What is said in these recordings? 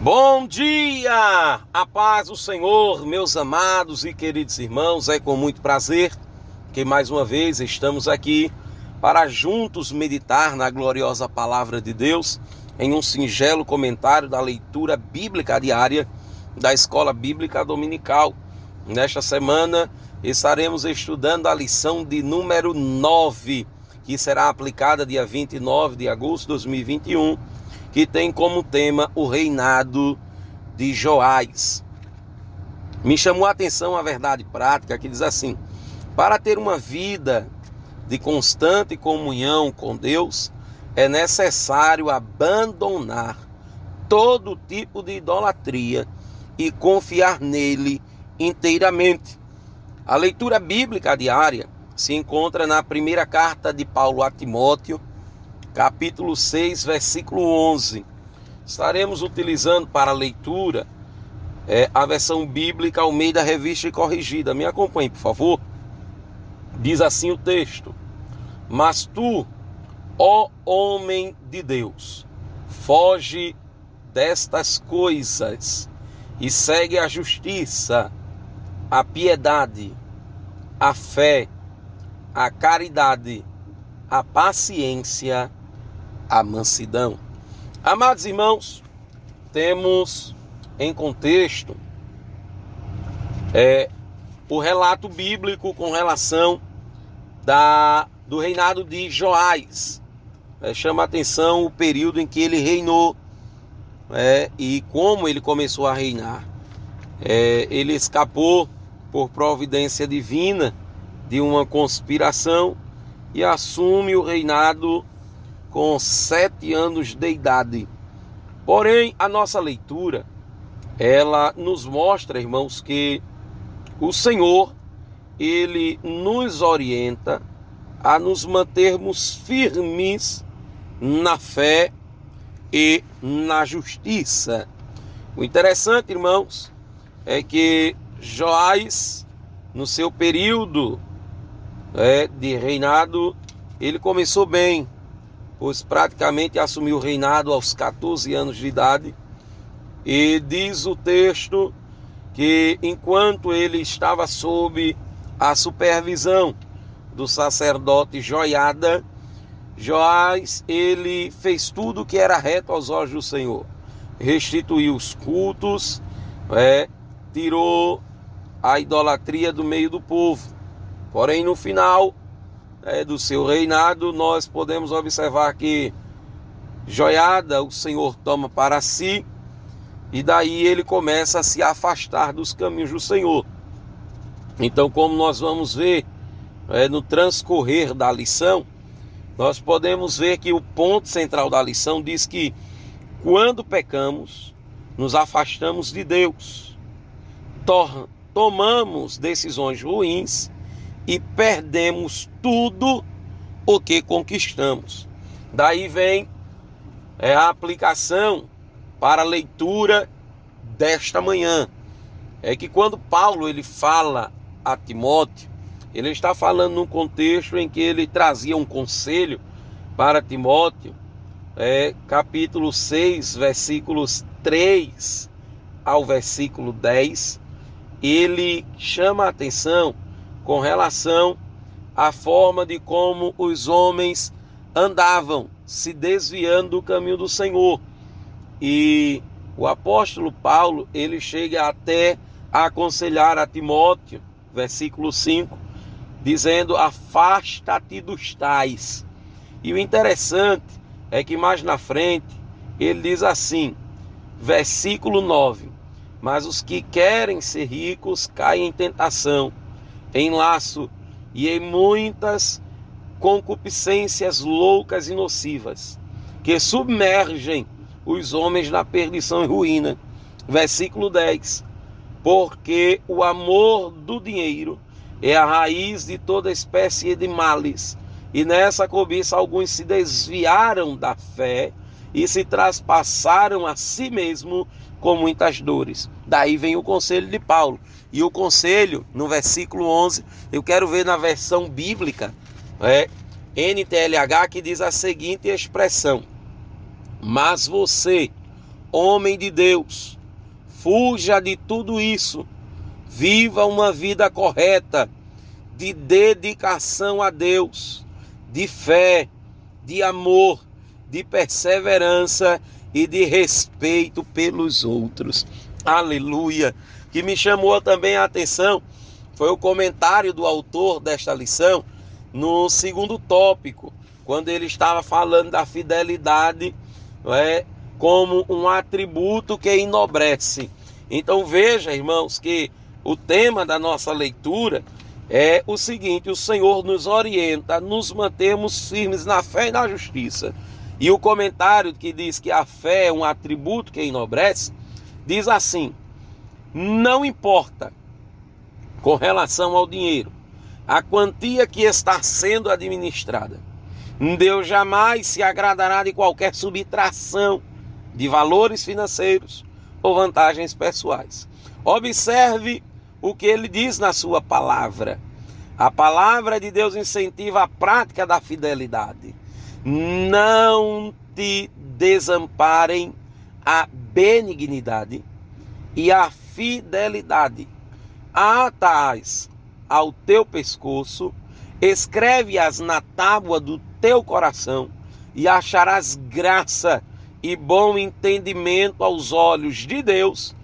Bom dia! A paz do Senhor, meus amados e queridos irmãos, é com muito prazer que mais uma vez estamos aqui para juntos meditar na gloriosa palavra de Deus em um singelo comentário da leitura bíblica diária da Escola Bíblica Dominical. Nesta semana estaremos estudando a lição de número 9, que será aplicada dia 29 de agosto de 2021, que tem como tema o reinado de Joás. Me chamou a atenção a verdade prática que diz assim: para ter uma vida de constante comunhão com Deus, é necessário abandonar todo tipo de idolatria e confiar nele inteiramente. A leitura bíblica diária se encontra na primeira carta de Paulo a Timóteo, capítulo 6, versículo 11. Estaremos utilizando para a leitura a versão bíblica Almeida Revista e Corrigida. Me acompanhe, por favor. Diz assim o texto: mas tu, ó homem de Deus, foge destas coisas e segue a justiça, a piedade, a fé, a caridade, a paciência, a mansidão. Amados irmãos, temos em contexto o relato bíblico com relação do reinado de Joás. Chama a atenção o período em que ele reinou e como ele começou a reinar. Ele escapou por providência divina de uma conspiração e assume o reinado com 7 anos de idade. Porém, a nossa leitura, ela nos mostra, irmãos, que o Senhor, ele nos orienta a nos mantermos firmes na fé e na justiça. O interessante, irmãos, é que Joás, no seu período de reinado, ele começou bem, pois praticamente assumiu o reinado aos 14 anos de idade. E diz o texto que enquanto ele estava sob a supervisão do sacerdote Joiada, Joás, ele fez tudo o que era reto aos olhos do Senhor. Restituiu os cultos, tirou a idolatria do meio do povo. Porém, no final do seu reinado, nós podemos observar que Joiada, o Senhor toma para si, e daí ele começa a se afastar dos caminhos do Senhor. Então, como nós vamos ver no transcorrer da lição, nós podemos ver que o ponto central da lição diz que quando pecamos, nos afastamos de Deus, tomamos decisões ruins e perdemos tudo o que conquistamos. Daí vem a aplicação para a leitura desta manhã. É que quando Paulo ele fala a Timóteo, ele está falando num contexto em que ele trazia um conselho para Timóteo, capítulo 6, versículos 3 ao versículo 10, ele chama a atenção com relação à forma de como os homens andavam, se desviando do caminho do Senhor. E o apóstolo Paulo, ele chega até a aconselhar a Timóteo, versículo 5, dizendo: afasta-te dos tais. E o interessante é que mais na frente, ele diz assim, versículo 9, mas os que querem ser ricos caem em tentação, em laço e em muitas concupiscências loucas e nocivas, que submergem os homens na perdição e ruína. Versículo 10, porque o amor do dinheiro é a raiz de toda espécie de males, e nessa cobiça alguns se desviaram da fé e se traspassaram a si mesmo com muitas dores. Daí vem o conselho de Paulo. E o conselho, no versículo 11, eu quero ver na versão bíblica, NTLH, que diz a seguinte expressão: mas você, homem de Deus, fuja de tudo isso. Viva uma vida correta, de dedicação a Deus, de fé, de amor, de perseverança e de respeito pelos outros. Aleluia! Que me chamou também a atenção foi o comentário do autor desta lição no segundo tópico, quando ele estava falando da fidelidade, não é, como um atributo que enobrece. Então veja, irmãos, que o tema da nossa leitura é o seguinte: o Senhor nos orienta a nos mantermos firmes na fé e na justiça. E o comentário que diz que a fé é um atributo que enobrece, diz assim: não importa com relação ao dinheiro, a quantia que está sendo administrada, Deus jamais se agradará de qualquer subtração de valores financeiros ou vantagens pessoais. Observe o que ele diz na sua palavra. A palavra de Deus incentiva a prática da fidelidade. Não te desamparem a benignidade e a fidelidade. Ata-as ao teu pescoço, escreve-as na tábua do teu coração, e acharás graça e bom entendimento aos olhos de Deus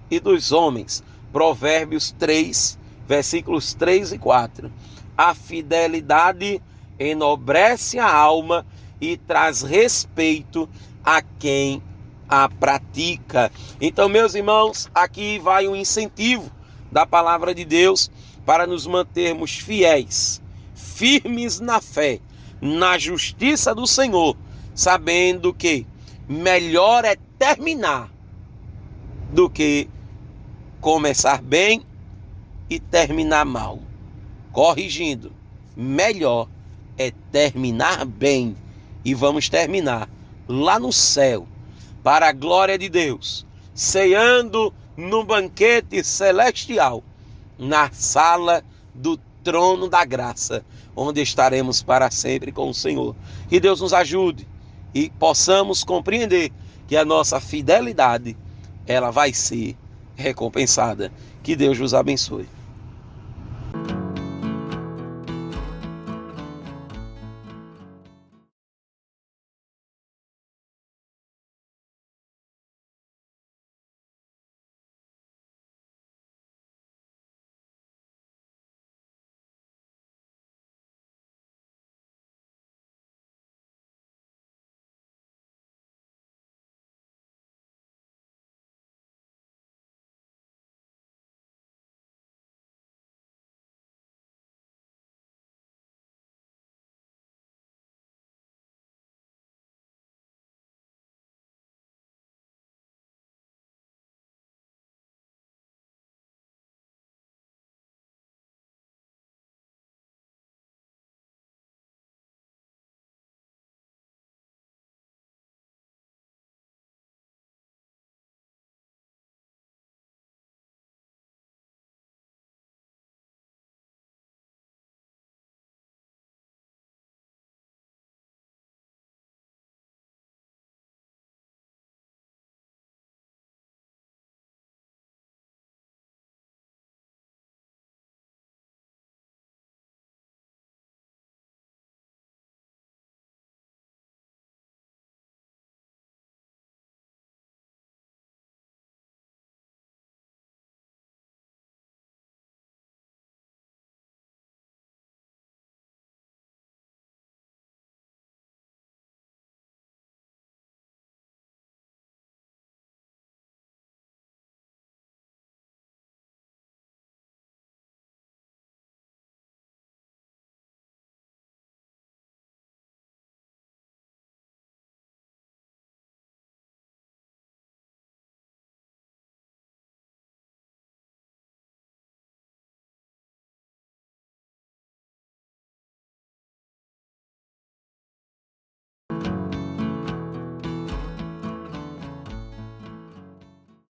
e dos homens. Provérbios 3, versículos 3 e 4. A fidelidade enobrece a alma e traz respeito a quem a pratica. Então, meus irmãos, aqui vai um incentivo da palavra de Deus para nos mantermos fiéis, firmes na fé, na justiça do Senhor, sabendo que melhor é terminar do que começar bem e terminar mal. Corrigindo, melhor é terminar bem, e vamos terminar lá no céu, para a glória de Deus, ceando no banquete celestial, na sala do trono da graça, onde estaremos para sempre com o Senhor. Que Deus nos ajude e possamos compreender que a nossa fidelidade, ela vai ser recompensada. Que Deus vos abençoe.